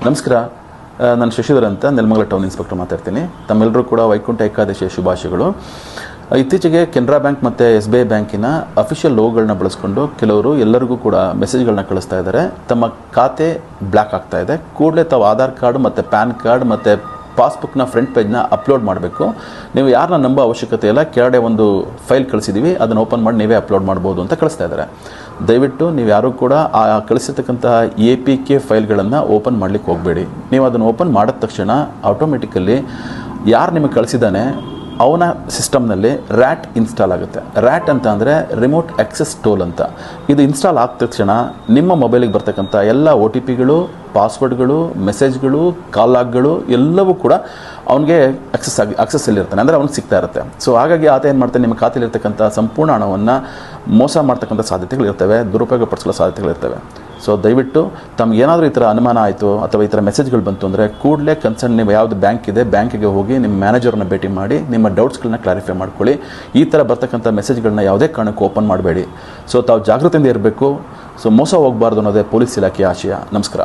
ನಮಸ್ಕಾರ. ನಾನು ಶಶಿಧರ್ ಅಂತ ನೆಲಮಂಗಲ ಟೌನ್ ಇನ್ಸ್ಪೆಕ್ಟರ್ ಮಾತಾಡ್ತೀನಿ. ತಮ್ಮೆಲ್ಲರೂ ಕೂಡ ವೈಕುಂಠ ಏಕಾದಶಿಯ ಶುಭಾಶಯಗಳು. ಇತ್ತೀಚೆಗೆ ಕೆನರಾ ಬ್ಯಾಂಕ್ ಮತ್ತು SBI ಬ್ಯಾಂಕಿನ ಅಫಿಷಿಯಲ್ ಲೋಗೋಗಳನ್ನ ಬಳಸ್ಕೊಂಡು ಕೆಲವರು ಎಲ್ಲರಿಗೂ ಕೂಡ ಮೆಸೇಜ್ಗಳನ್ನ ಕಳಿಸ್ತಾ ಇದ್ದಾರೆ. ತಮ್ಮ ಖಾತೆ ಬ್ಲ್ಯಾಕ್ ಆಗ್ತಾ ಇದೆ, ಕೂಡಲೇ ತಾವು ಆಧಾರ್ ಕಾರ್ಡ್ ಮತ್ತು ಪ್ಯಾನ್ ಕಾರ್ಡ್ ಮತ್ತು ಪಾಸ್ಬುಕ್ನ ಫ್ರಂಟ್ ಪೇಜ್ನ ಅಪ್ಲೋಡ್ ಮಾಡಬೇಕು. ನೀವು ಯಾರನ್ನ ನಂಬೋ ಅವಶ್ಯಕತೆ ಇಲ್ಲ, ಕೆಳಗಡೆ ಒಂದು ಫೈಲ್ ಕಳಿಸಿದ್ದೀವಿ, ಅದನ್ನು ಓಪನ್ ಮಾಡಿ ನೀವೇ ಅಪ್ಲೋಡ್ ಮಾಡ್ಬೋದು ಅಂತ ಕಳಿಸ್ತಾ ಇದ್ದಾರೆ. ದಯವಿಟ್ಟು ನೀವು ಯಾರೂ ಕೂಡ ಆ ಕಳಿಸಿರ್ತಕ್ಕಂತಹ APK ಫೈಲ್ಗಳನ್ನು ಓಪನ್ ಮಾಡಲಿಕ್ಕೆ ಹೋಗಬೇಡಿ. ನೀವು ಅದನ್ನು ಓಪನ್ ಮಾಡಿದ ತಕ್ಷಣ ಆಟೋಮೆಟಿಕಲಿ ಯಾರು ನಿಮಗೆ ಕಳಿಸಿದ್ದಾನೆ ಅವನ ಸಿಸ್ಟಮ್ನಲ್ಲಿ ರ್ಯಾಟ್ ಇನ್ಸ್ಟಾಲ್ ಆಗುತ್ತೆ. ರ್ಯಾಟ್ ಅಂತ ಅಂದರೆ ರಿಮೋಟ್ ಆಕ್ಸೆಸ್ ಟೂಲ್ ಅಂತ. ಇದು ಇನ್ಸ್ಟಾಲ್ ಆದ ತಕ್ಷಣ ನಿಮ್ಮ ಮೊಬೈಲಿಗೆ ಬರ್ತಕ್ಕಂಥ ಎಲ್ಲ OTPಗಳು, ಪಾಸ್ವರ್ಡ್ಗಳು, ಮೆಸೇಜ್ಗಳು, ಕಾಲ್ ಲಾಗ್ಗಳು ಎಲ್ಲವೂ ಕೂಡ ಅವನಿಗೆ ಆಕ್ಸೆಸ್ಸಲ್ಲಿರ್ತಾನೆ, ಅಂದರೆ ಅವ್ನಿಗೆ ಸಿಗ್ತಾ ಇರುತ್ತೆ. ಸೊ ಹಾಗಾಗಿ ಆತ ಏನು ಮಾಡ್ತಾನೆ, ನಿಮ್ಮ ಖಾತೆಯಲ್ಲಿರ್ತಕ್ಕಂಥ ಸಂಪೂರ್ಣ ಹಣವನ್ನು ಮೋಸ ಮಾಡ್ತಕ್ಕಂಥ ಸಾಧ್ಯತೆಗಳಿರ್ತವೆ, ದುರುಪಯೋಗ ಪಡಿಸೋ ಸಾಧ್ಯತೆಗಳಿರ್ತವೆ. ಸೊ ದಯವಿಟ್ಟು ತಮಗೇನಾದರೂ ಈ ಥರ ಅನುಮಾನ ಆಯಿತು ಅಥವಾ ಈ ಥರ ಮೆಸೇಜ್ಗಳು ಬಂತು ಅಂದರೆ ಕೂಡಲೇ ಕನ್ಸರ್ನ್ ನೀವು ಯಾವುದು ಬ್ಯಾಂಕ್ ಇದೆ ಬ್ಯಾಂಕಿಗೆ ಹೋಗಿ ನಿಮ್ಮ ಮ್ಯಾನೇಜರ್ನ ಭೇಟಿ ಮಾಡಿ ನಿಮ್ಮ ಡೌಟ್ಸ್ಗಳನ್ನ ಕ್ಲಾರಿಫೈ ಮಾಡ್ಕೊಳ್ಳಿ. ಈ ಥರ ಬರ್ತಕ್ಕಂಥ ಮೆಸೇಜ್ಗಳನ್ನ ಯಾವುದೇ ಕಾರಣಕ್ಕೂ ಓಪನ್ ಮಾಡಬೇಡಿ. ಸೊ ತಾವು ಜಾಗೃತಿಯಿಂದ ಇರಬೇಕು. ಸೊ ಮೋಸ ಹೋಗಬಾರ್ದು ಅನ್ನೋದೇ ಪೊಲೀಸ್ ಇಲಾಖೆಯ ಆಶಯ. ನಮಸ್ಕಾರ.